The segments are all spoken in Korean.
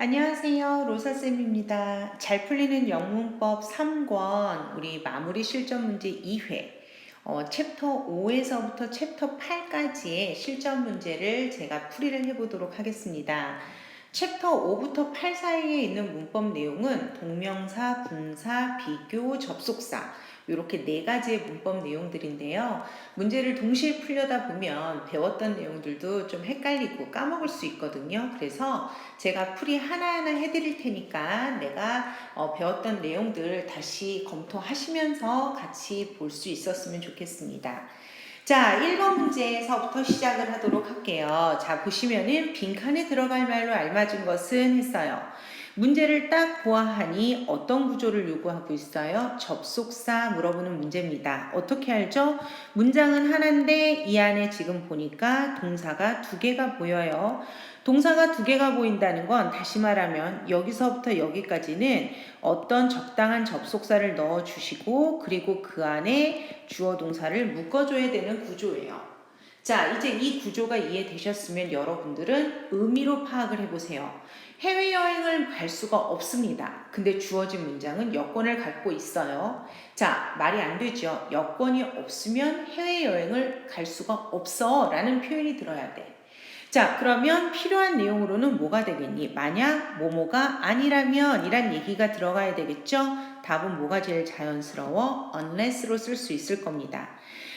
안녕하세요. 로사쌤입니다. 잘 풀리는 영문법 3권 우리 마무리 실전 문제 2회 챕터 5에서부터 챕터 8까지의 실전 문제를 제가 풀이를 해보도록 하겠습니다. 챕터 5부터 8 사이에 있는 문법 내용은 동명사, 분사, 비교, 접속사 이렇게 네 가지의 문법 내용들인데요. 문제를 동시에 풀려다 보면 배웠던 내용들도 좀 헷갈리고 까먹을 수 있거든요. 그래서 제가 풀이 하나하나 해드릴 테니까 내가 배웠던 내용들 다시 검토하시면서 같이 볼 수 있었으면 좋겠습니다. 자, 1번 문제에서부터 시작을 하도록 할게요. 자, 보시면은 빈칸에 들어갈 말로 알맞은 것은 했어요. 문제를 딱 보아하니 어떤 구조를 요구하고 있어요? 접속사 물어보는 문제입니다. 어떻게 알죠? 문장은 하나인데 이 안에 지금 보니까 동사가 두 개가 보여요. 동사가 두 개가 보인다는 건 다시 말하면 여기서부터 여기까지는 어떤 적당한 접속사를 넣어주시고 그리고 그 안에 주어 동사를 묶어줘야 되는 구조예요. 자, 이제 이 구조가 이해되셨으면 여러분들은 의미로 파악을 해보세요. 해외여행을 갈 수가 없습니다. 근데 주어진 문장은 여권을 갖고 있어요. 자, 말이 안 되죠. 여권이 없으면 해외여행을 갈 수가 없어 라는 표현이 들어야 돼. 자, 그러면 필요한 내용으로는 뭐가 되겠니? 만약 뭐뭐가 아니라면 이란 얘기가 들어가야 되겠죠? 답은 뭐가 제일 자연스러워? unless로 쓸 수 있을 겁니다.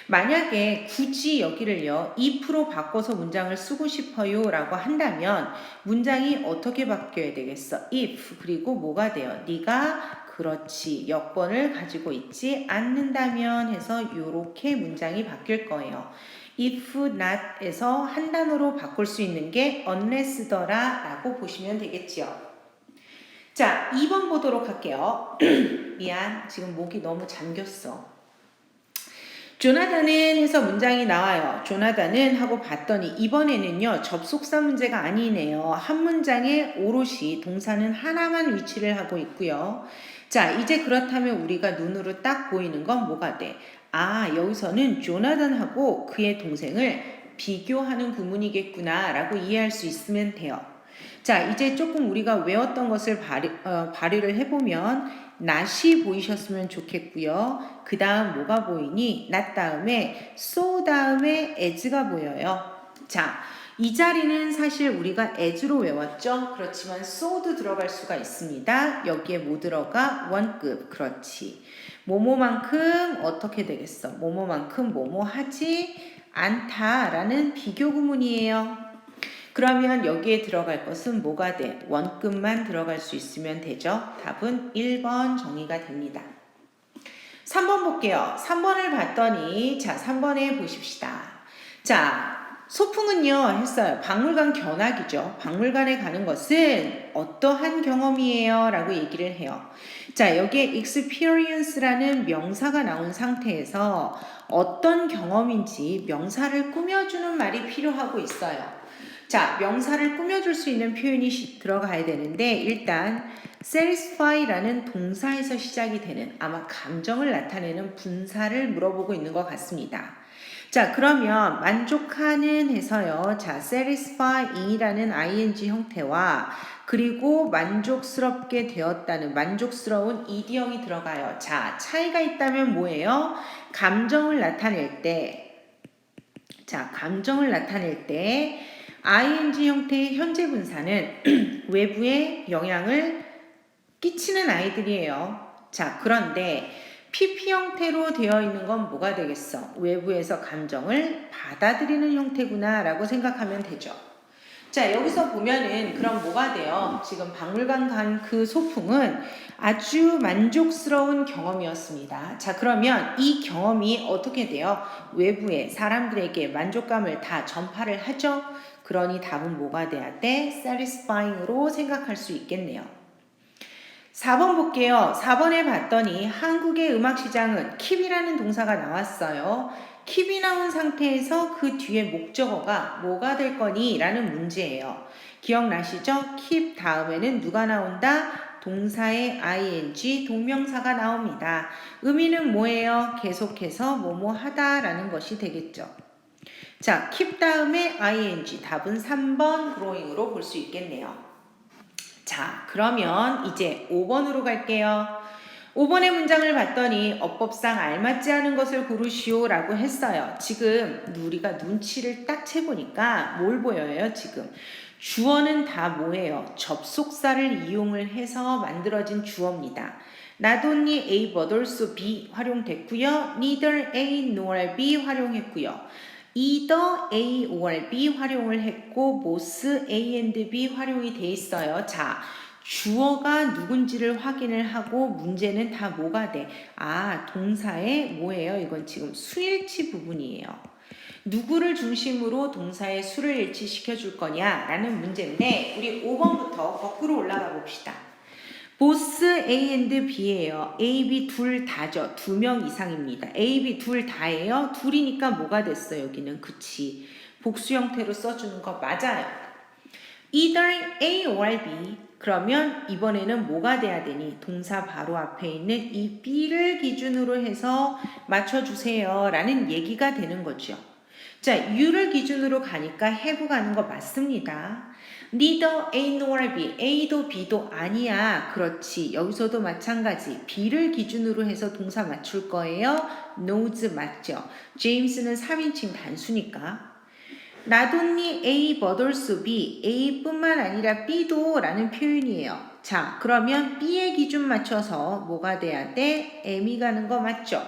만약에 굳이 여기를요 if로 바꿔서 문장을 쓰고 싶어요 라고 한다면 문장이 어떻게 바뀌어야 되겠어? if 그리고 뭐가 돼요? 네가 그렇지 여권을 가지고 있지 않는다면 해서 이렇게 문장이 바뀔 거예요. if not에서 한 단어로 바꿀 수 있는 게 unless더라 라고 보시면 되겠지요. 자, 2번 보도록 할게요. 미안, 지금 목이 너무 잠겼어. 조나단은 해서 문장이 나와요. 조나단은 하고 봤더니 이번에는요 접속사 문제가 아니네요. 한 문장에 오롯이 동사는 하나만 위치를 하고 있고요. 자, 이제 그렇다면 우리가 눈으로 딱 보이는 건 뭐가 돼? 아, 여기서는 조나단하고 그의 동생을 비교하는 구문이겠구나 라고 이해할 수 있으면 돼요. 자, 이제 조금 우리가 외웠던 것을 발휘를 해보면 not이 보이셨으면 좋겠고요. 그 다음 뭐가 보이니? not 다음에 so 다음에 as가 보여요. 자, 이 자리는 사실 우리가 as로 외웠죠. 그렇지만 so도 들어갈 수가 있습니다. 여기에 뭐 들어가? 원급. 그렇지. 뭐뭐만큼 어떻게 되겠어? 뭐뭐만큼 뭐뭐 하지 않다라는 비교 구문이에요. 그러면 여기에 들어갈 것은 뭐가 돼? 원급만 들어갈 수 있으면 되죠. 답은 1번 정의가 됩니다. 3번 볼게요. 3번을 봤더니 자 3번에 보십시다. 자 소풍은요 했어요. 박물관 견학이죠. 박물관에 가는 것은 어떠한 경험이에요? 라고 얘기를 해요. 자 여기에 experience라는 명사가 나온 상태에서 어떤 경험인지 명사를 꾸며주는 말이 필요하고 있어요. 자, 명사를 꾸며줄 수 있는 표현이 들어가야 되는데 일단 satisfy라는 동사에서 시작이 되는 아마 감정을 나타내는 분사를 물어보고 있는 것 같습니다. 자, 그러면 만족하는 해서요. 자, satisfy이라는 ing 형태와 그리고 만족스럽게 되었다는 만족스러운 ed형이 들어가요. 자, 차이가 있다면 뭐예요? 감정을 나타낼 때 자, 감정을 나타낼 때 ing 형태의 현재 분사는 외부에 영향을 끼치는 아이들이에요. 자, 그런데 PP 형태로 되어 있는 건 뭐가 되겠어? 외부에서 감정을 받아들이는 형태구나 라고 생각하면 되죠. 자, 여기서 보면은 그럼 뭐가 돼요? 지금 박물관 간 그 소풍은 아주 만족스러운 경험이었습니다. 자, 그러면 이 경험이 어떻게 돼요? 외부에 사람들에게 만족감을 다 전파를 하죠? 그러니 답은 뭐가 돼야 돼? satisfying으로 생각할 수 있겠네요. 4번 볼게요. 4번에 봤더니 한국의 음악시장은 keep이라는 동사가 나왔어요. keep이 나온 상태에서 그 뒤에 목적어가 뭐가 될 거니? 라는 문제예요. 기억나시죠? keep 다음에는 누가 나온다? 동사의 ing, 동명사가 나옵니다. 의미는 뭐예요? 계속해서 뭐뭐 하다 라는 것이 되겠죠. 자, keep 다음에 ing, 답은 3번 growing으로 볼 수 있겠네요. 자, 그러면 이제 5번으로 갈게요. 5번의 문장을 봤더니 어법상 알맞지 않은 것을 고르시오 라고 했어요. 지금 우리가 눈치를 딱 채보니까 뭘 보여요 지금? 주어는 다 뭐예요? 접속사를 이용을 해서 만들어진 주어입니다. Not only A but also B 활용됐고요. Neither A nor B 활용했고요. either A or B 활용을 했고 both A and B 활용이 돼 있어요. 자, 주어가 누군지를 확인을 하고 문제는 다 뭐가 돼? 아, 동사의 뭐예요? 이건 지금 수일치 부분이에요. 누구를 중심으로 동사의 수를 일치시켜 줄 거냐라는 문제인데 우리 5번부터 거꾸로 올라가 봅시다. 보스 A and B예요. A, B 둘 다죠. 2명 이상입니다. A, B 둘 다예요. 둘이니까 뭐가 됐어 여기는? 그치. 복수 형태로 써주는 거 맞아요. Either A or B. 그러면 이번에는 뭐가 돼야 되니? 동사 바로 앞에 있는 이 B를 기준으로 해서 맞춰주세요 라는 얘기가 되는 거죠. 자, U를 기준으로 가니까 have 가는 거 맞습니다. Neither A nor B. A도 B도 아니야. 그렇지. 여기서도 마찬가지. B를 기준으로 해서 동사 맞출 거예요. knows 맞죠. 제임스는 3인칭 단수니까. Not only A but also B. A뿐만 아니라 B도 라는 표현이에요. 자, 그러면 B의 기준 맞춰서 뭐가 돼야 돼? M이 가는 거 맞죠?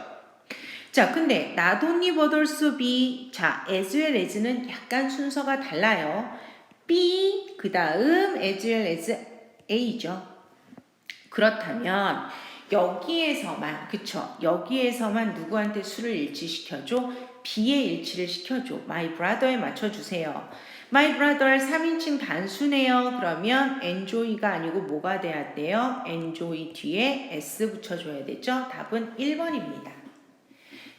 자, 근데 not only but also B. 자, as well as는 약간 순서가 달라요. B, 그 다음 as well as A죠. 그렇다면 여기에서만, 그쵸? 여기에서만 누구한테 수를 일치시켜줘? B에 일치를 시켜줘. My brother에 맞춰주세요. My brother 3인칭 단수네요. 그러면 enjoy가 아니고 뭐가 돼야 돼요? enjoy 뒤에 s 붙여줘야 되죠? 답은 1번입니다.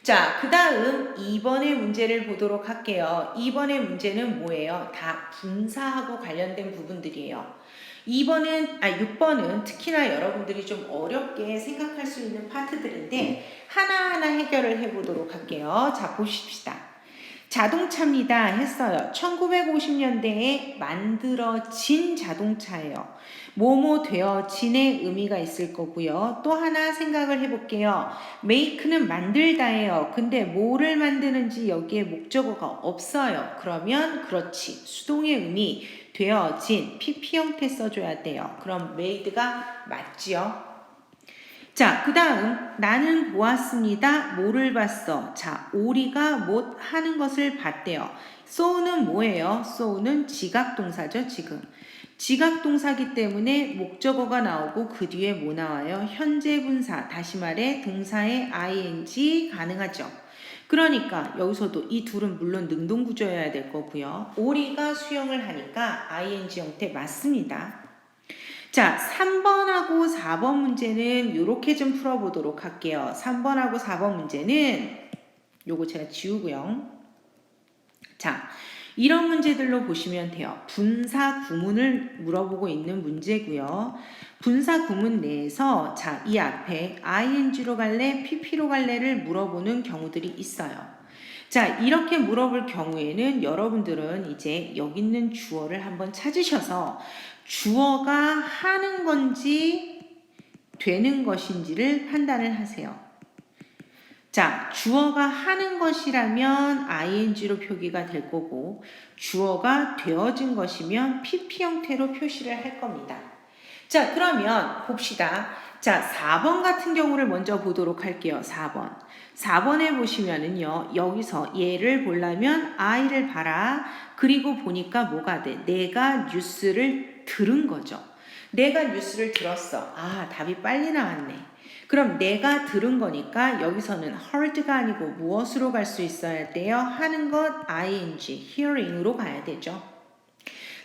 자, 그 다음 2번의 문제를 보도록 할게요. 2번의 문제는 뭐예요? 다 분사하고 관련된 부분들이에요. 6번은 특히나 여러분들이 좀 어렵게 생각할 수 있는 파트들인데 하나하나 해결을 해보도록 할게요. 자, 보십시다. 자동차입니다 했어요. 1950년대에 만들어진 자동차예요. 뭐뭐 되어진의 의미가 있을 거고요. 또 하나 생각을 해볼게요. make는 만들다예요. 근데 뭐를 만드는지 여기에 목적어가 없어요. 그러면 그렇지. 수동의 의미 되어진 PP 형태 써줘야 돼요. 그럼 made가 맞지요. 자, 그 다음 나는 보았습니다. 뭐를 봤어? 자, 오리가 못 하는 것을 봤대요. so는 뭐예요? so는 지각동사죠, 지금. 지각동사기 때문에 목적어가 나오고 그 뒤에 뭐 나와요? 현재 분사, 다시 말해 동사의 ing 가능하죠. 그러니까 여기서도 이 둘은 물론 능동구조여야 될 거고요. 오리가 수영을 하니까 ing 형태 맞습니다. 자, 3번하고 4번 문제는 이렇게 좀 풀어보도록 할게요. 3번하고 4번 문제는 요거 제가 지우고요. 자, 이런 문제들로 보시면 돼요. 분사 구문을 물어보고 있는 문제고요. 분사 구문 내에서 자, 이 앞에 ing로 갈래, pp로 갈래를 물어보는 경우들이 있어요. 자, 이렇게 물어볼 경우에는 여러분들은 이제 여기 있는 주어를 한번 찾으셔서 주어가 하는 건지 되는 것인지를 판단을 하세요. 자, 주어가 하는 것이라면 ing로 표기가 될 거고 주어가 되어진 것이면 pp 형태로 표시를 할 겁니다. 자, 그러면 봅시다. 자, 4번 같은 경우를 먼저 보도록 할게요. 4번. 4번에 보시면은요. 여기서 얘를 보려면 I를 봐라. 그리고 보니까 뭐가 돼? 내가 뉴스를 들은 거죠. 내가 뉴스를 들었어. 아, 답이 빨리 나왔네. 그럼 내가 들은 거니까 여기서는 heard가 아니고 무엇으로 갈 수 있어야 돼요? 하는 것 ing, hearing으로 가야 되죠.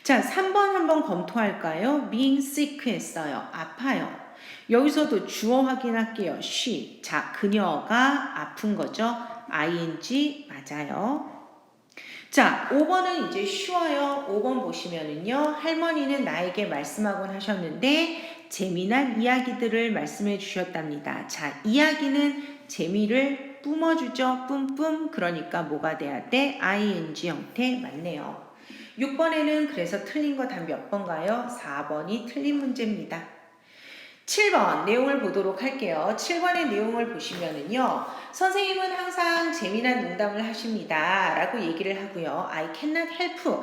자, 3번 한번 검토할까요? being sick 했어요. 아파요. 여기서도 주어 확인할게요. she. 자, 그녀가 아픈 거죠. ing 맞아요. 자, 5번은 이제 쉬워요. 5번 보시면은요. 할머니는 나에게 말씀하곤 하셨는데 재미난 이야기들을 말씀해 주셨답니다. 자, 이야기는 재미를 뿜어주죠. 뿜뿜. 그러니까 뭐가 돼야 돼? ing 형태 맞네요. 6번에는 그래서 틀린 거 답 몇 번가요? 4번이 틀린 문제입니다. 7번 내용을 보도록 할게요. 7번의 내용을 보시면은요. 선생님은 항상 재미난 농담을 하십니다. 라고 얘기를 하고요. I cannot help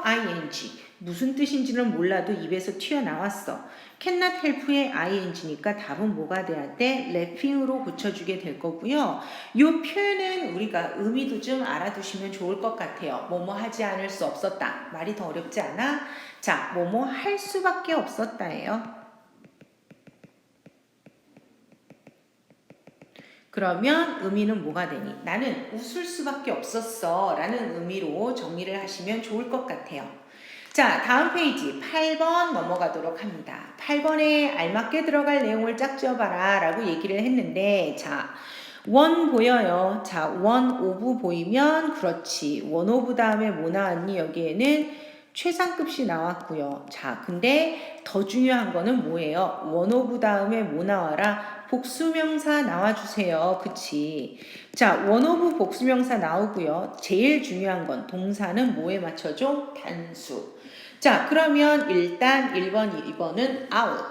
ing. 무슨 뜻인지는 몰라도 입에서 튀어나왔어. cannot help의 ing니까 답은 뭐가 돼야 돼? laughing으로 고쳐주게 될 거고요. 이 표현은 우리가 의미도 좀 알아두시면 좋을 것 같아요. 뭐뭐 하지 않을 수 없었다. 말이 더 어렵지 않아? 자, 뭐뭐 할 수밖에 없었다예요. 그러면 의미는 뭐가 되니? 나는 웃을 수밖에 없었어 라는 의미로 정리를 하시면 좋을 것 같아요. 자, 다음 페이지 8번 넘어가도록 합니다. 8번에 알맞게 들어갈 내용을 짝지어봐라 라고 얘기를 했는데, 자, 원 보여요. 자, 원 오브 보이면 그렇지. 원 오브 다음에 뭐 나왔니? 여기에는 최상급시 나왔고요. 자, 근데 더 중요한 거는 뭐예요? 원 오브 다음에 뭐 나와라? 복수명사 나와주세요. 그치? 자, 원 오브 복수명사 나오고요. 제일 중요한 건 동사는 뭐에 맞춰줘? 단수. 자, 그러면 일단 1번, 2번은 out.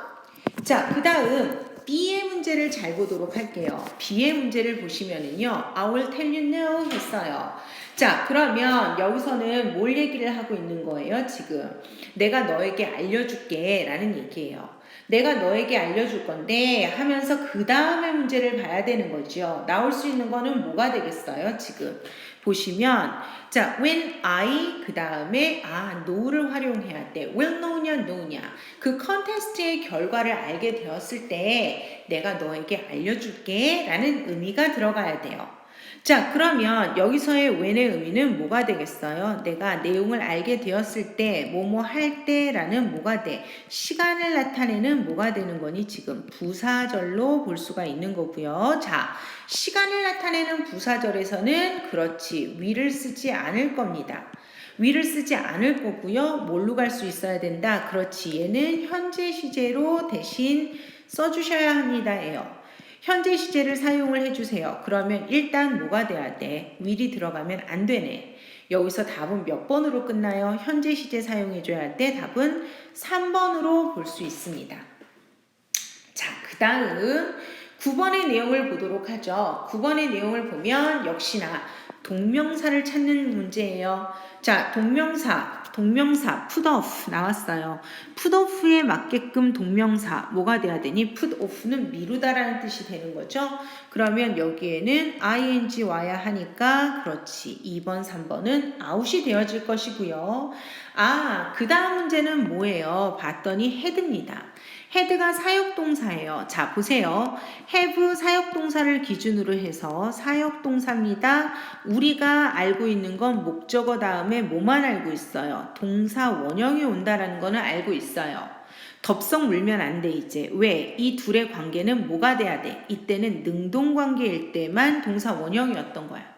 자, 그 다음 B의 문제를 잘 보도록 할게요. B의 문제를 보시면은요. I will tell you no 했어요. 자, 그러면 여기서는 뭘 얘기를 하고 있는 거예요, 지금? 내가 너에게 알려줄게 라는 얘기예요. 내가 너에게 알려줄 건데 하면서 그 다음에 문제를 봐야 되는 거죠. 나올 수 있는 거는 뭐가 되겠어요, 지금? 보시면 자, when I 그 다음에 no를 활용해야 돼. will know냐 know냐. 그 컨테스트의 결과를 알게 되었을 때 내가 너에게 알려줄게 라는 의미가 들어가야 돼요. 자, 그러면 여기서의 when의 의미는 뭐가 되겠어요? 내가 내용을 알게 되었을 때 뭐뭐 할 때라는 뭐가 돼? 시간을 나타내는 뭐가 되는 거니? 지금 부사절로 볼 수가 있는 거고요. 자, 시간을 나타내는 부사절에서는 그렇지 will을 쓰지 않을 겁니다. will을 쓰지 않을 거고요. 뭘로 갈 수 있어야 된다? 그렇지, 얘는 현재 시제로 대신 써주셔야 합니다예요. 현재 시제를 사용을 해주세요. 그러면 일단 뭐가 돼야 돼? will이 들어가면 안 되네. 여기서 답은 몇 번으로 끝나요? 현재 시제 사용해줘야 할 때 답은 3번으로 볼 수 있습니다. 자, 그 다음 9번의 내용을 보도록 하죠. 9번의 내용을 보면 역시나 동명사를 찾는 문제예요. 자, 동명사 put off 나왔어요. put off에 맞게끔 동명사 뭐가 돼야 되니? put off는 미루다라는 뜻이 되는 거죠. 그러면 여기에는 ing 와야 하니까 그렇지. 2번, 3번은 out이 되어질 것이고요. 그 다음 문제는 뭐예요? 봤더니 had입니다. had가 사역동사예요. 자, 보세요. have 사역동사를 기준으로 해서 사역동사입니다. 우리가 알고 있는 건 목적어 다음에 뭐만 알고 있어요? 동사 원형이 온다라는 거는 알고 있어요. 덥석 물면 안 돼, 이제. 왜? 이 둘의 관계는 뭐가 돼야 돼? 이때는 능동관계일 때만 동사 원형이었던 거야.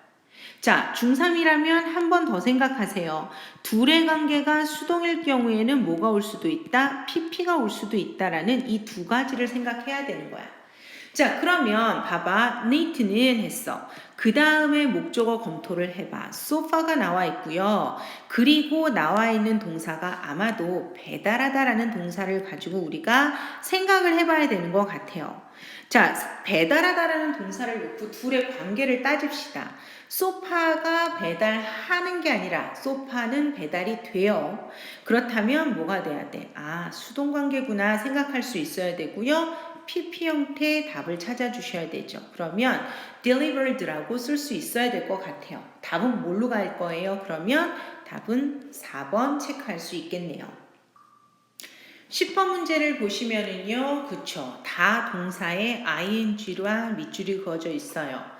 자, 중3이라면 한 번 더 생각하세요. 둘의 관계가 수동일 경우에는 뭐가 올 수도 있다? PP가 올 수도 있다라는 이 두 가지를 생각해야 되는 거야. 자, 그러면 봐봐. neat는 했어. 그 다음에 목적어 검토를 해봐. sofa가 나와 있고요. 그리고 나와 있는 동사가 아마도 배달하다라는 동사를 가지고 우리가 생각을 해봐야 되는 것 같아요. 자, 배달하다라는 동사를 놓고 둘의 관계를 따집시다. 소파가 배달하는 게 아니라 소파는 배달이 돼요. 그렇다면 뭐가 돼야 돼? 수동관계구나 생각할 수 있어야 되고요. PP 형태의 답을 찾아주셔야 되죠. 그러면 delivered라고 쓸 수 있어야 될 것 같아요. 답은 뭘로 갈 거예요? 그러면 답은 4번 체크할 수 있겠네요. 10번 문제를 보시면은요. 그쵸. 다 동사에 ing와 밑줄이 그어져 있어요.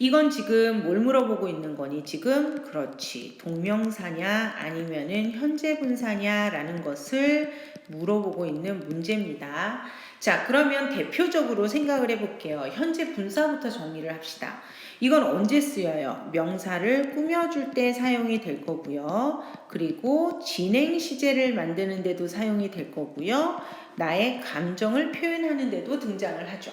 이건 지금 뭘 물어보고 있는 거니? 지금 그렇지. 동명사냐 아니면은 현재 분사냐라는 것을 물어보고 있는 문제입니다. 자, 그러면 대표적으로 생각을 해볼게요. 현재 분사부터 정리를 합시다. 이건 언제 쓰여요? 명사를 꾸며줄 때 사용이 될 거고요. 그리고 진행 시제를 만드는 데도 사용이 될 거고요. 나의 감정을 표현하는 데도 등장을 하죠.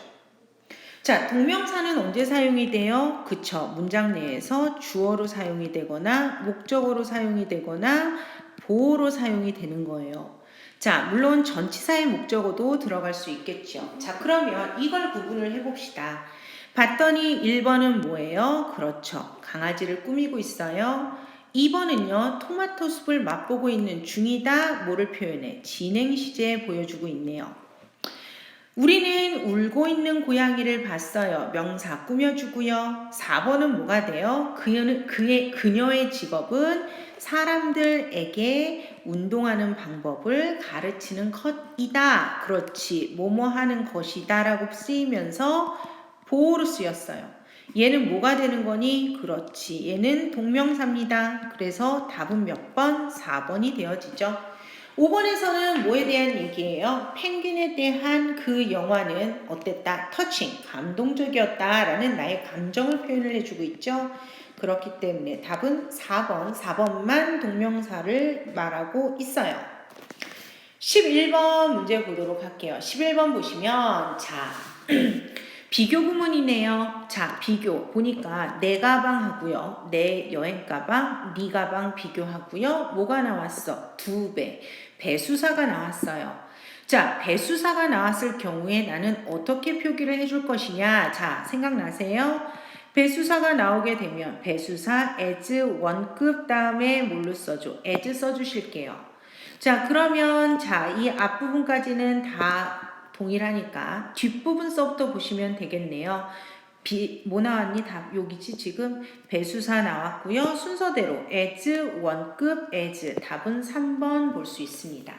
자, 동명사는 언제 사용이 돼요? 그쵸. 문장 내에서 주어로 사용이 되거나 목적어로 사용이 되거나 보어로 사용이 되는 거예요. 자, 물론 전치사의 목적어도 들어갈 수 있겠죠. 자, 그러면 이걸 구분을 해봅시다. 봤더니 1번은 뭐예요? 그렇죠. 강아지를 꾸미고 있어요. 2번은요. 토마토 숲을 맛보고 있는 중이다. 뭐를 표현해? 진행 시제 보여주고 있네요. 우리는 울고 있는 고양이를 봤어요. 명사 꾸며주고요. 4번은 뭐가 돼요? 그녀의 직업은 사람들에게 운동하는 방법을 가르치는 것이다. 그렇지. 뭐뭐 하는 것이다 라고 쓰이면서 보호로 쓰였어요. 얘는 뭐가 되는 거니? 그렇지. 얘는 동명사입니다. 그래서 답은 몇 번? 4번이 되어지죠. 5번에서는 뭐에 대한 얘기예요? 펭귄에 대한 그 영화는 어땠다? 터칭, 감동적이었다라는 나의 감정을 표현을 해주고 있죠. 그렇기 때문에 답은 4번, 4번만 동명사를 말하고 있어요. 11번 문제 보도록 할게요. 11번 보시면 자 비교 구문이네요. 자, 비교 보니까 내 가방하고요. 내 여행 가방, 네 가방 비교하고요. 뭐가 나왔어? 2배. 배수사가 나왔어요. 자, 배수사가 나왔을 경우에 나는 어떻게 표기를 해줄 것이냐? 자, 생각나세요? 배수사가 나오게 되면 배수사 as 원급 다음에 뭘로 써줘? as 써주실게요. 자, 그러면 자, 이 앞부분까지는 다 동일하니까 뒷부분서부터 보시면 되겠네요. 뭐 나왔니? 답 여기지 지금 배수사 나왔고요. 순서대로 as 원급 as 답은 3번 볼 수 있습니다.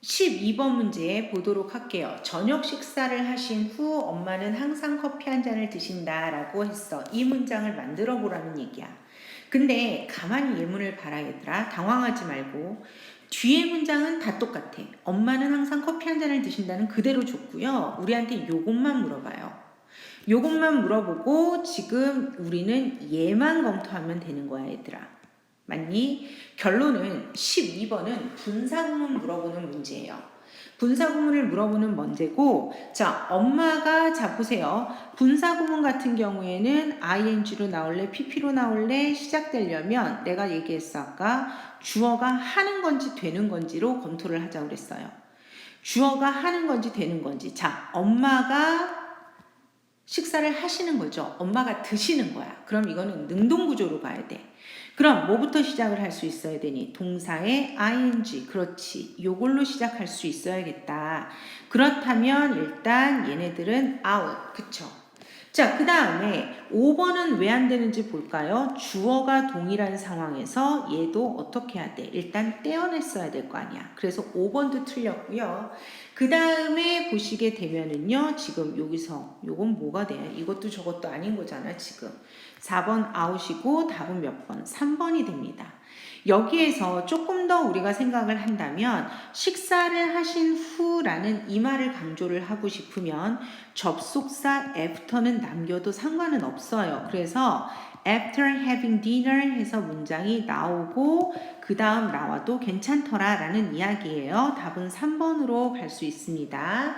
12번 문제 보도록 할게요. 저녁 식사를 하신 후 엄마는 항상 커피 한 잔을 드신다라고 했어. 이 문장을 만들어 보라는 얘기야. 근데 가만히 예문을 봐라 얘들아. 당황하지 말고 뒤에 문장은 다 똑같아. 엄마는 항상 커피 한 잔을 드신다는 그대로 줬고요. 우리한테 요것만 물어봐요. 요것만 물어보고 지금 우리는 얘만 검토하면 되는 거야 얘들아. 맞니? 결론은 12번은 분사구문 물어보는 문제예요. 분사구문을 물어보는 문제고 자 엄마가 자 보세요. 분사구문 같은 경우에는 ing로 나올래 pp로 나올래 시작되려면 내가 얘기했어 아까 주어가 하는 건지 되는 건지로 검토를 하자고 그랬어요. 주어가 하는 건지 되는 건지 자 엄마가 식사를 하시는 거죠. 엄마가 드시는 거야. 그럼 이거는 능동구조로 가야 돼. 그럼 뭐부터 시작을 할 수 있어야 되니? 동사의 ing. 그렇지. 요걸로 시작할 수 있어야겠다. 그렇다면 일단 얘네들은 out. 그쵸? 자, 그 다음에 5번은 왜 안 되는지 볼까요? 주어가 동일한 상황에서 얘도 어떻게 해야 돼? 일단 떼어냈어야 될 거 아니야. 그래서 5번도 틀렸고요. 그 다음에 보시게 되면은요. 지금 여기서 요건 뭐가 돼? 이것도 저것도 아닌 거잖아 지금. 4번 아웃이고 답은 몇 번? 3번이 됩니다. 여기에서 조금 더 우리가 생각을 한다면 식사를 하신 후라는 이 말을 강조를 하고 싶으면 접속사 after는 남겨도 상관은 없어요. 그래서 after having dinner 해서 문장이 나오고 그 다음 나와도 괜찮더라 라는 이야기예요. 답은 3번으로 갈 수 있습니다.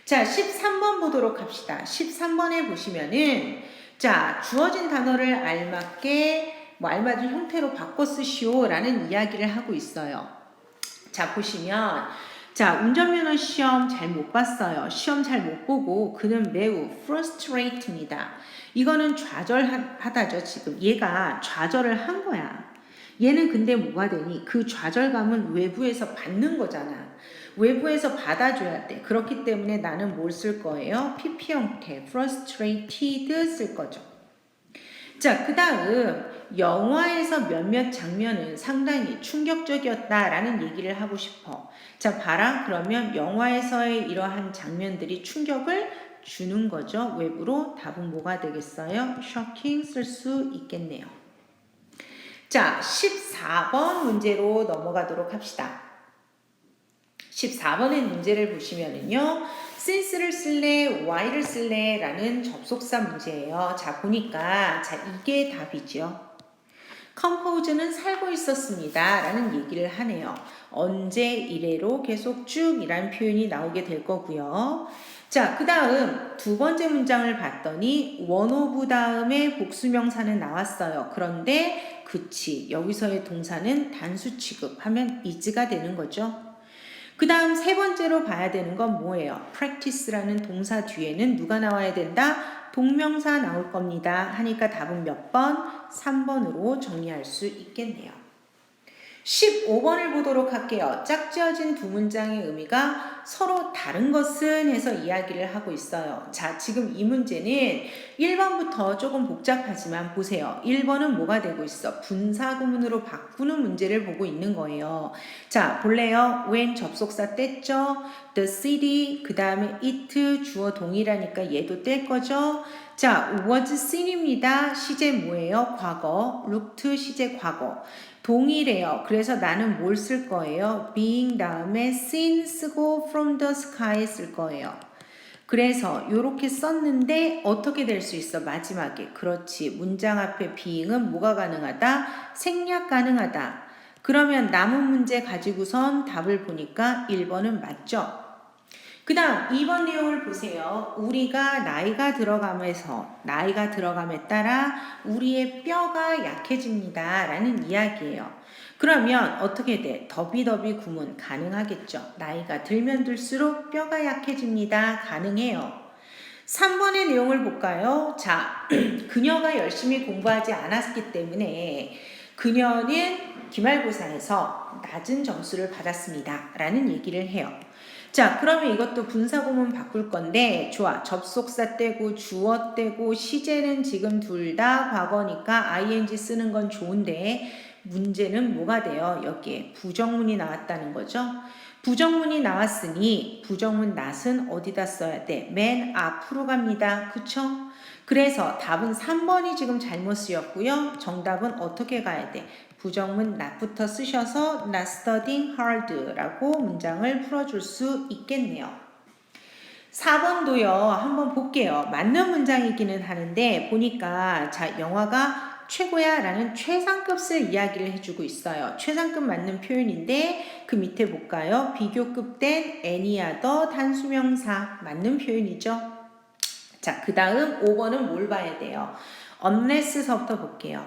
자, 13번 보도록 합시다. 13번에 보시면은 자, 주어진 단어를 알맞게 알맞은 형태로 바꿔 쓰시오 라는 이야기를 하고 있어요. 자, 보시면 자, 운전면허 시험 잘 못 봤어요. 시험 잘 못 보고 그는 매우 frustrate입니다. 이거는 좌절하다죠. 지금 얘가 좌절을 한 거야. 얘는 근데 뭐가 되니? 그 좌절감은 외부에서 받는 거잖아. 외부에서 받아줘야 돼. 그렇기 때문에 나는 뭘 쓸 거예요? PP 형태, frustrated 쓸 거죠. 자, 그 다음 영화에서 몇몇 장면은 상당히 충격적이었다라는 얘기를 하고 싶어. 자, 봐라. 그러면 영화에서의 이러한 장면들이 충격을 주는 거죠. 외부로. 답은 뭐가 되겠어요? shocking 쓸 수 있겠네요. 자, 14번 문제로 넘어가도록 합시다. 14번의 문제를 보시면은요. since를 쓸래, why를 쓸래 라는 접속사 문제예요. 자, 보니까 자 이게 답이죠. compose는 살고 있었습니다 라는 얘기를 하네요. 언제 이래로 계속 쭉 이란 표현이 나오게 될 거고요. 자, 그 다음 두 번째 문장을 봤더니 one of 다음에 복수명사는 나왔어요. 그런데 그치, 여기서의 동사는 단수 취급하면 is가 되는 거죠. 그 다음 세 번째로 봐야 되는 건 뭐예요? practice라는 동사 뒤에는 누가 나와야 된다? 동명사 나올 겁니다. 하니까 답은 몇 번? 3번으로 정리할 수 있겠네요. 15번을 보도록 할게요. 짝지어진 두 문장의 의미가 서로 다른 것은 해서 이야기를 하고 있어요. 자, 지금 이 문제는 1번부터 조금 복잡하지만 보세요. 1번은 뭐가 되고 있어? 분사구문으로 바꾸는 문제를 보고 있는 거예요. 자, 볼래요? when 접속사 뗐죠? the city, 그 다음에 it, 주어 동일하니까 얘도 뗄 거죠? 자, was seen입니다. 시제 뭐예요? 과거. looked 시제 과거. 동일해요. 그래서 나는 뭘 쓸 거예요? being 다음에 seen 쓰고 from the sky 쓸 거예요. 그래서 이렇게 썼는데 어떻게 될 수 있어? 마지막에. 그렇지. 문장 앞에 being은 뭐가 가능하다? 생략 가능하다. 그러면 남은 문제 가지고선 답을 보니까 1번은 맞죠? 그 다음 2번 내용을 보세요. 우리가 나이가 들어감에 따라 우리의 뼈가 약해집니다 라는 이야기예요. 그러면 어떻게 돼? 더비더비 구문 가능하겠죠. 나이가 들면 들수록 뼈가 약해집니다. 가능해요. 3번의 내용을 볼까요? 자, 그녀가 열심히 공부하지 않았기 때문에 그녀는 기말고사에서 낮은 점수를 받았습니다 라는 얘기를 해요. 자, 그러면 이것도 분사구문 바꿀 건데 좋아. 접속사 떼고 주어 떼고 시제는 지금 둘 다 과거니까 ing 쓰는 건 좋은데 문제는 뭐가 돼요? 여기에 부정문이 나왔다는 거죠. 부정문이 나왔으니 부정문 not은 어디다 써야 돼? 맨 앞으로 갑니다. 그쵸? 그래서 답은 3번이 지금 잘못 쓰였고요. 정답은 어떻게 가야 돼? 부정문 not부터 쓰셔서 not studying hard 라고 문장을 풀어줄 수 있겠네요. 4번도요. 한번 볼게요. 맞는 문장이기는 하는데 보니까 자, 영화가 최고야 라는 최상급을 이야기를 해주고 있어요. 최상급 맞는 표현인데 그 밑에 볼까요? 비교급 된 any other 단수명사 맞는 표현이죠. 자, 그 다음 5번은 뭘 봐야 돼요? unless서부터 볼게요.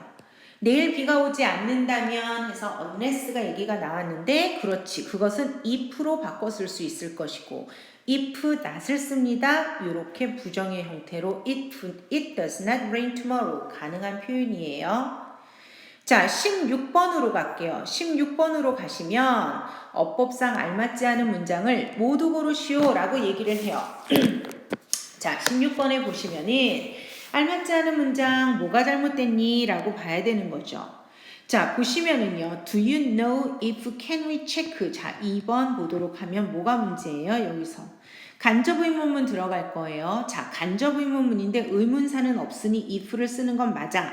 내일 비가 오지 않는다면 해서 unless가 얘기가 나왔는데 그렇지. 그것은 if로 바꿔 쓸 수 있을 것이고 if not을 씁니다. 이렇게 부정의 형태로 it does not rain tomorrow 가능한 표현이에요. 자, 16번으로 갈게요. 16번으로 가시면 어법상 알맞지 않은 문장을 모두 고르시오 라고 얘기를 해요. 자, 16번에 보시면은 알맞지 않은 문장 뭐가 잘못됐니? 라고 봐야 되는 거죠. 자, 보시면은요. Do you know if can we check? 자, 2번 보도록 하면 뭐가 문제예요? 여기서. 간접 의문문 들어갈 거예요. 자, 간접 의문문인데 의문사는 없으니 if를 쓰는 건 맞아.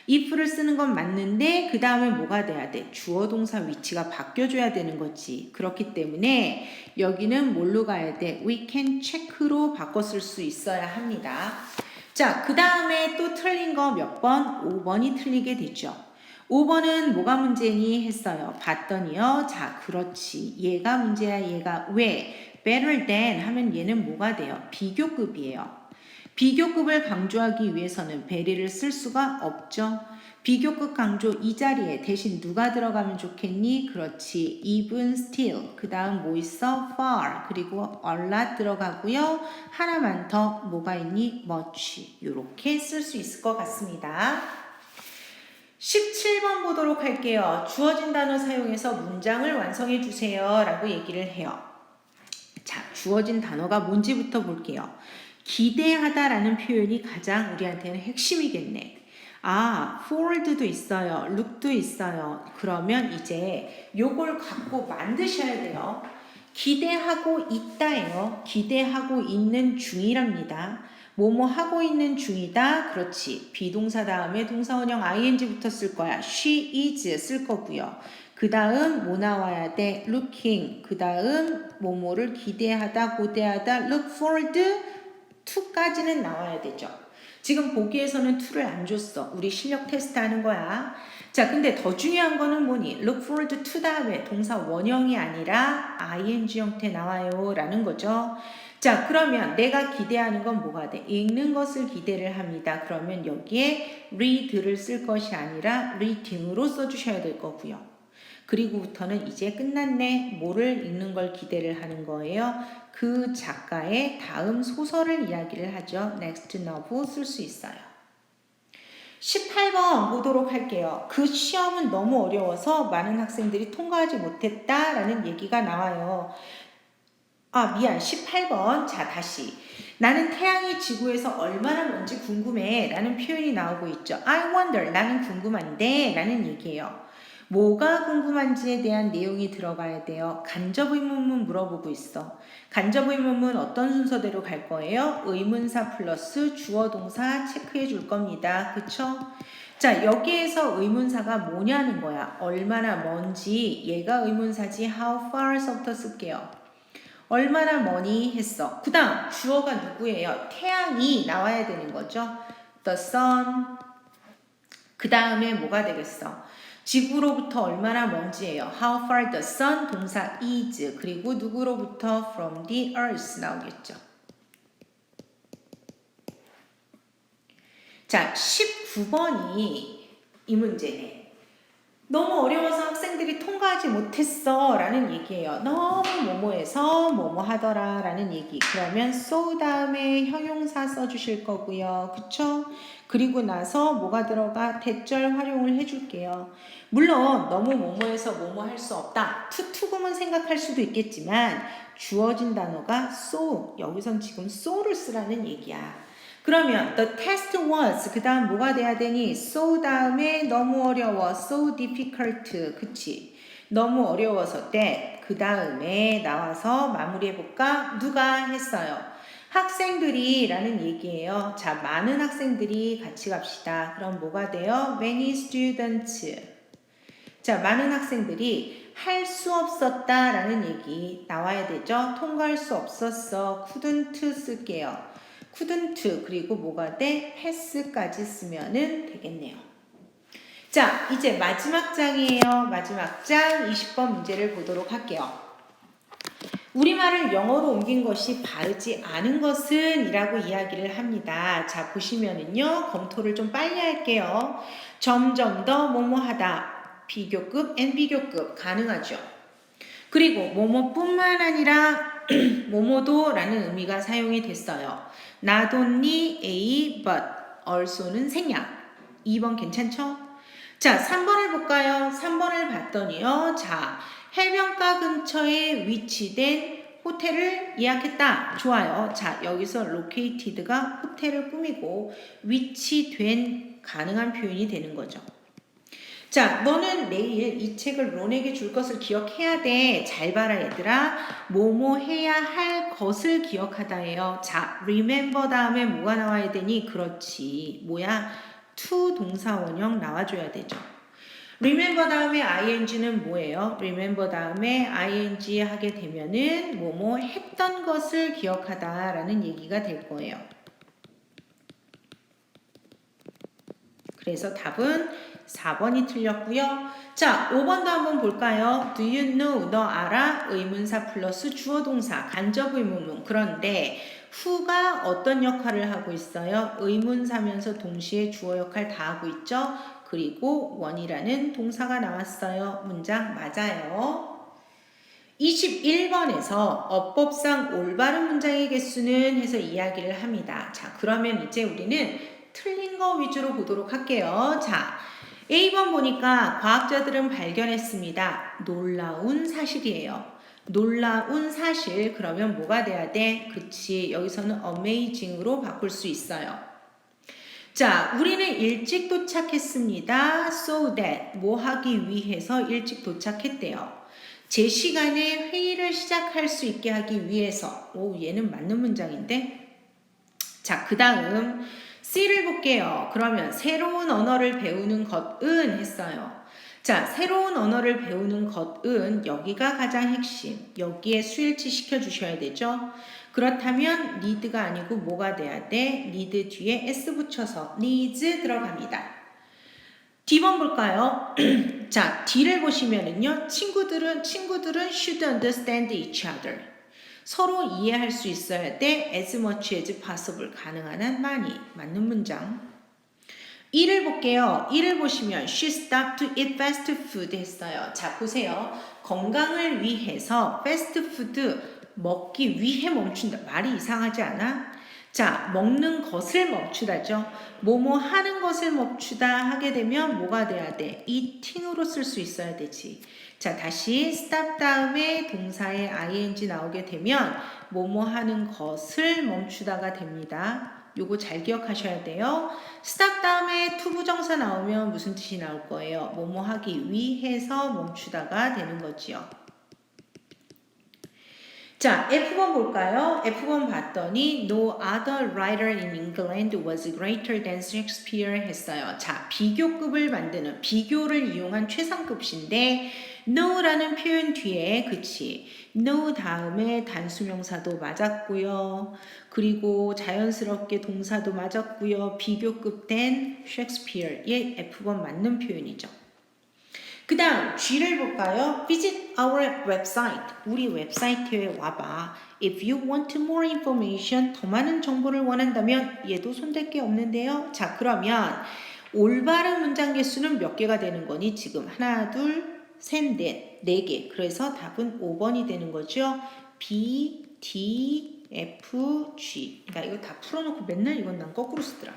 if를 쓰는 건 맞는데 그 다음에 뭐가 돼야 돼? 주어 동사 위치가 바뀌어줘야 되는 거지. 그렇기 때문에 여기는 뭘로 가야 돼? We can check로 바꿔 쓸 수 있어야 합니다. 자, 그 다음에 또 틀린 거 몇 번? 5번이 틀리게 되죠. 5번은 뭐가 문제니 했어요. 봤더니요. 자, 그렇지. 얘가 문제야. 얘가 왜? better than 하면 얘는 뭐가 돼요? 비교급이에요. 비교급을 강조하기 위해서는 베리를 쓸 수가 없죠. 비교급 강조 이 자리에 대신 누가 들어가면 좋겠니? 그렇지. even, still. 그 다음 뭐 있어? far. 그리고 a lot 들어가고요. 하나만 더 뭐가 있니? much. 이렇게 쓸 수 있을 것 같습니다. 17번 보도록 할게요. 주어진 단어 사용해서 문장을 완성해 주세요. 라고 얘기를 해요. 자, 주어진 단어가 뭔지부터 볼게요. 기대하다라는 표현이 가장 우리한테는 핵심이겠네. 아, forward도 있어요. look도 있어요. 그러면 이제 요걸 갖고 만드셔야 돼요. 기대하고 있다예요. 기대하고 있는 중이랍니다. 뭐뭐 하고 있는 중이다. 그렇지. 비동사 다음에 동사원형 ing부터 쓸 거야. she is 쓸 거고요. 그 다음 뭐 나와야 돼? looking. 그 다음 뭐뭐를 기대하다, 고대하다, look forward to까지는 나와야 되죠. 지금 보기에서는 to를 안 줬어. 우리 실력 테스트 하는 거야. 자, 근데 더 중요한 거는 뭐니? look forward to 다음에 동사 원형이 아니라 ing 형태 나와요 라는 거죠. 자, 그러면 내가 기대하는 건 뭐가 돼? 읽는 것을 기대를 합니다. 그러면 여기에 read를 쓸 것이 아니라 reading으로 써주셔야 될 거고요. 그리고부터는 이제 끝났네. 뭐를 읽는 걸 기대를 하는 거예요. 그 작가의 다음 소설을 이야기를 하죠. next novel 쓸 수 있어요. 18번 보도록 할게요. 그 시험은 너무 어려워서 많은 학생들이 통과하지 못했다라는 얘기가 나와요. 미안. 18번. 자, 다시. 나는 태양이 지구에서 얼마나 먼지 궁금해 라는 표현이 나오고 있죠. I wonder. 나는 궁금한데 라는 얘기예요. 뭐가 궁금한지에 대한 내용이 들어가야 돼요. 간접 의문문 물어보고 있어. 간접 의문문 어떤 순서대로 갈 거예요? 의문사 플러스 주어 동사 체크해 줄 겁니다. 그쵸? 자, 여기에서 의문사가 뭐냐는 거야. 얼마나 먼지. 얘가 의문사지 how far서부터 쓸게요. 얼마나 머니 했어. 그 다음 주어가 누구예요? 태양이 나와야 되는 거죠. The sun. 그 다음에 뭐가 되겠어? 지구로부터 얼마나 먼지예요? How far the sun 동사 is. 그리고 누구로부터? From the earth 나오겠죠. 자, 19번이 이 문제네. 너무 어려워서 학생들이 통과하지 못했어 라는 얘기예요. 너무 뭐뭐해서 뭐뭐 하더라 라는 얘기. 그러면 so 다음에 형용사 써주실 거고요. 그쵸? 그리고 나서 뭐가 들어가? 대절 활용을 해줄게요. 물론 너무 뭐뭐해서 뭐뭐 할 수 없다. 투투금은 생각할 수도 있겠지만 주어진 단어가 so. 여기선 지금 so를 쓰라는 얘기야. 그러면 the test was 그 다음 뭐가 돼야 되니? so 다음에 너무 어려워 so difficult 그치? 너무 어려워서 that 그 다음에 나와서 마무리해볼까? 누가 했어요? 학생들이 라는 얘기예요. 자, 많은 학생들이 같이 갑시다. 그럼 뭐가 돼요? many students 자, 많은 학생들이 할 수 없었다 라는 얘기 나와야 되죠. 통과할 수 없었어 couldn't 쓸게요. couldn't 그리고 뭐가 돼? pass까지 쓰면은 되겠네요. 자, 이제 마지막 장이에요. 마지막 장 20번 문제를 보도록 할게요. 우리말을 영어로 옮긴 것이 바르지 않은 것은 이라고 이야기를 합니다. 자, 보시면은요. 검토를 좀 빨리 할게요. 점점 더 뭐뭐하다. 비교급, N비교급 가능하죠. 그리고 뭐뭐뿐만 아니라 뭐뭐도 라는 의미가 사용이 됐어요. Not only A but also는 생략. 2번 괜찮죠? 자, 3번을 볼까요? 3번을 봤더니요. 자, 해변가 근처에 위치된 호텔을 예약했다. 좋아요. 자, 여기서 located가 호텔을 꾸미고 위치된 가능한 표현이 되는 거죠. 자, 너는 내일 이 책을 론에게 줄 것을 기억해야 돼. 잘 봐라 얘들아. 뭐뭐 해야 할 것을 기억하다예요. 자, remember 다음에 뭐가 나와야 되니? 그렇지. 뭐야? to 동사 원형 나와줘야 되죠. remember 다음에 ing는 뭐예요? remember 다음에 ing 하게 되면은 뭐뭐 했던 것을 기억하다라는 얘기가 될 거예요. 그래서 답은 4번이 틀렸고요. 자, 5번도 한번 볼까요? Do you know? 너 알아? 의문사 플러스 주어 동사 간접 의문문. 그런데 who가 어떤 역할을 하고 있어요? 의문사면서 동시에 주어 역할 다 하고 있죠? 그리고 원이라는 동사가 나왔어요. 문장 맞아요. 21번에서 어법상 올바른 문장의 개수는 해서 이야기를 합니다. 자, 그러면 이제 우리는 틀린 거 위주로 보도록 할게요. 자, A번 보니까 과학자들은 발견했습니다. 놀라운 사실이에요. 놀라운 사실 그러면 뭐가 돼야 돼? 그치, 여기서는 amazing으로 바꿀 수 있어요. 자, 우리는 일찍 도착했습니다. So that 뭐 하기 위해서 일찍 도착했대요. 제 시간에 회의를 시작할 수 있게 하기 위해서. 오, 얘는 맞는 문장인데? 자, 그 다음 C를 볼게요. 그러면 새로운 언어를 배우는 것은 했어요. 자, 새로운 언어를 배우는 것은 여기가 가장 핵심. 여기에 수일치 시켜주셔야 되죠. 그렇다면 need가 아니고 뭐가 돼야 돼? need 뒤에 s 붙여서 needs 들어갑니다. D번 볼까요? 자, D를 보시면은요. 친구들은 should understand each other. 서로 이해할 수 있어야 돼. as much as possible. 가능한 한 많이. 맞는 문장. 1을 볼게요. 1을 보시면 she stopped to eat fast food 했어요. 자, 보세요. 건강을 위해서 패스트 푸드 먹기 위해 멈춘다. 말이 이상하지 않아? 자, 먹는 것을 멈추다죠. 뭐뭐 하는 것을 멈추다 하게 되면 뭐가 돼야 돼? eating으로 쓸 수 있어야 되지. 자, 다시 stop 다음에 동사의 ing 나오게 되면 뭐뭐 하는 것을 멈추다가 됩니다. 요거 잘 기억하셔야 돼요. stop 다음에 to 부정사 나오면 무슨 뜻이 나올 거예요? 뭐뭐 하기 위해서 멈추다가 되는 거지요. 자, F번 볼까요? F번 봤더니 No other writer in England was greater than Shakespeare 했어요. 자, 비교급을 만드는 비교를 이용한 최상급시인데 no라는 표현 뒤에 그치 no 다음에 단수명사도 맞았고요. 그리고 자연스럽게 동사도 맞았고요. 비교급 된 셰익스피어의 F번 맞는 표현이죠. 그 다음 G를 볼까요? Visit our website. 우리 웹사이트에 와봐. If you want more information, 더 많은 정보를 원한다면 얘도 손댈 게 없는데요. 자, 그러면 올바른 문장 개수는 몇 개가 되는 거니? 지금 하나, 둘, 셋, 넷, 네 개. 그래서 답은 5번이 되는 거죠. B, D, F, G. 그러니까 이거 다 풀어놓고 맨날 이건 난 거꾸로 쓰더라.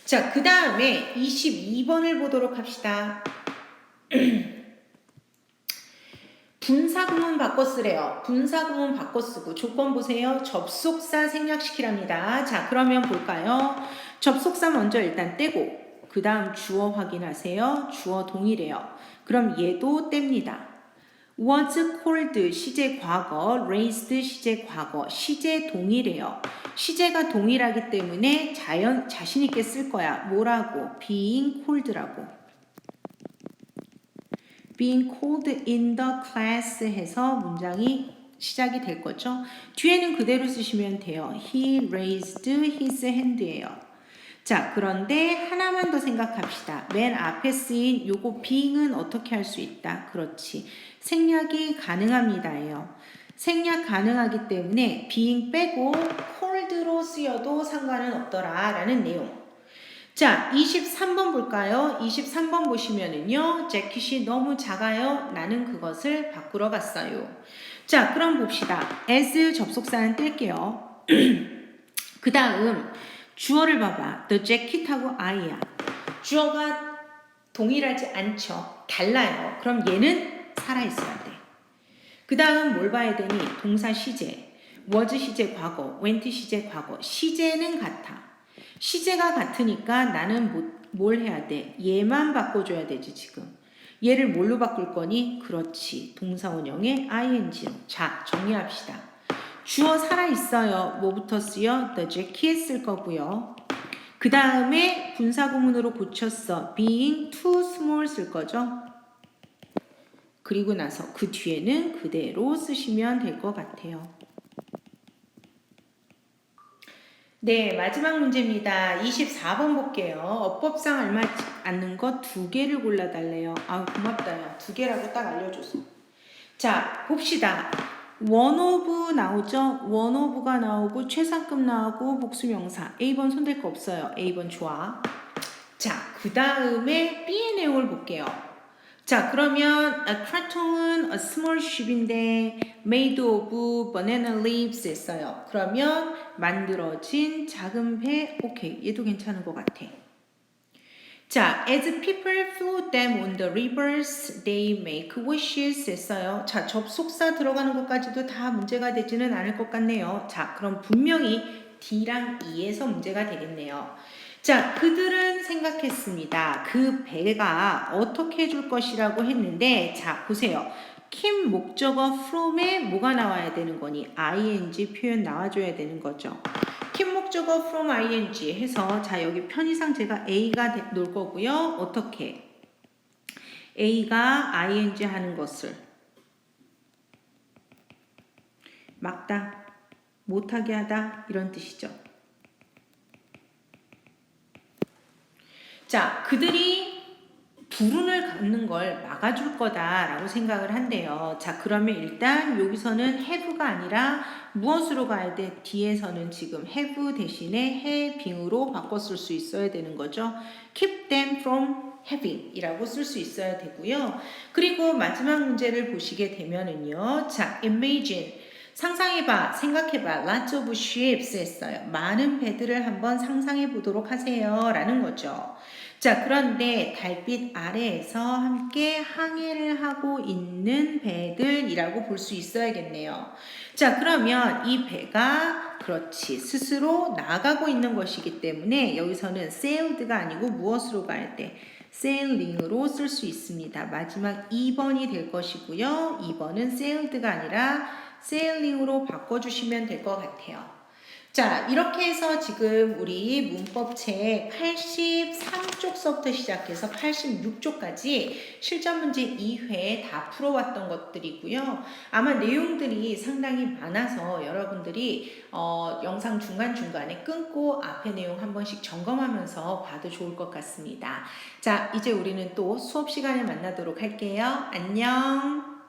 자, 그 다음에 22번을 보도록 합시다. 분사구문 바꿔 쓰래요. 분사구문 바꿔 쓰고 조건 보세요. 접속사 생략시키랍니다. 자, 그러면 볼까요? 접속사 먼저 일단 떼고 그 다음 주어 확인하세요. 주어 동일해요. 그럼 얘도 뗍니다. was called 시제 과거, raised 시제 과거, 시제 동일해요. 시제가 동일하기 때문에 자신 있게 쓸 거야. 뭐라고? being called라고. being called in the class 해서 문장이 시작이 될 거죠. 뒤에는 그대로 쓰시면 돼요. He raised his hand예요. 자, 그런데 하나만 더 생각합시다. 맨 앞에 쓰인 요거 being은 어떻게 할 수 있다? 그렇지. 생략이 가능합니다예요. 생략 가능하기 때문에 being 빼고 called로 쓰여도 상관은 없더라 라는 내용. 자, 23번 볼까요? 23번 보시면은요. 재킷이 너무 작아요. 나는 그것을 바꾸러 갔어요. 자, 그럼 봅시다. as 접속사는 뗄게요. 그 다음 주어를 봐봐. the jacket하고 I야. 주어가 동일하지 않죠. 달라요. 그럼 얘는 살아있어야 돼. 그 다음 뭘 봐야 되니? 동사 시제. was 시제 과거, went 시제 과거. 시제는 같아. 시제가 같으니까 나는 뭘 해야 돼? 얘만 바꿔줘야 되지 지금. 얘를 뭘로 바꿀 거니? 그렇지. 동사원형의 ing로. 자, 정리합시다. 주어 살아있어요. 뭐부터 쓰여? the jacket 쓸 거고요. 그 다음에 분사구문으로 고쳤어. being too small 쓸 거죠. 그리고 나서 그 뒤에는 그대로 쓰시면 될 것 같아요. 네, 마지막 문제입니다. 24번 볼게요. 어법상 알맞지 않는 것 2개를 골라달래요. 아우, 고맙다요. 2개라고 딱 알려줘서. 자, 봅시다. one of 나오죠? one of가 나오고 최상급 나오고 복수명사. A번 손댈 거 없어요. A번 좋아. 자, 그 다음에 B의 내용을 볼게요. 자, 그러면 a carton은 a small ship인데 made of banana leaves 했어요. 그러면 만들어진 작은 배. 오케이, 얘도 괜찮은 것 같아. 자, as people float them on the rivers, they make wishes 했어요. 자, 접속사 들어가는 것까지도 다 문제가 되지는 않을 것 같네요. 자, 그럼 분명히 D랑 E에서 문제가 되겠네요. 자, 그들은 생각했습니다. 그 배가 어떻게 해줄 것이라고 했는데, 자, 보세요. 킴 목적어 from에 뭐가 나와야 되는 거니? ing 표현 나와줘야 되는 거죠. 킴 목적어 from ing 해서, 자, 여기 편의상 제가 A가 놓을 거고요. 어떻게? A가 ing 하는 것을 막다, 못하게 하다 이런 뜻이죠. 자, 그들이 불운을 갖는 걸 막아줄 거다라고 생각을 한대요. 자, 그러면 일단 여기서는 have가 아니라 무엇으로 가야 돼? 뒤에서는 지금 have 대신에 having으로 바꿨을 수 있어야 되는 거죠. keep them from having 이라고 쓸 수 있어야 되고요. 그리고 마지막 문제를 보시게 되면은요. 자, imagine 상상해봐, 생각해봐. Lots of ships 했어요. 많은 배들을 한번 상상해 보도록 하세요. 라는 거죠. 자, 그런데 달빛 아래에서 함께 항해를 하고 있는 배들이라고 볼 수 있어야겠네요. 자, 그러면 이 배가 그렇지 스스로 나가고 있는 것이기 때문에 여기서는 sailed가 아니고 무엇으로 가야 돼? sailing으로 쓸 수 있습니다. 마지막 2번이 될 것이고요. 2번은 sailed가 아니라 sailing으로 바꿔주시면 될 것 같아요. 자, 이렇게 해서 지금 우리 문법책 83쪽서부터 시작해서 86쪽까지 실전 문제 2회 다 풀어왔던 것들이고요. 아마 내용들이 상당히 많아서 여러분들이 영상 중간중간에 끊고 앞에 내용 한 번씩 점검하면서 봐도 좋을 것 같습니다. 자, 이제 우리는 또 수업 시간에 만나도록 할게요. 안녕!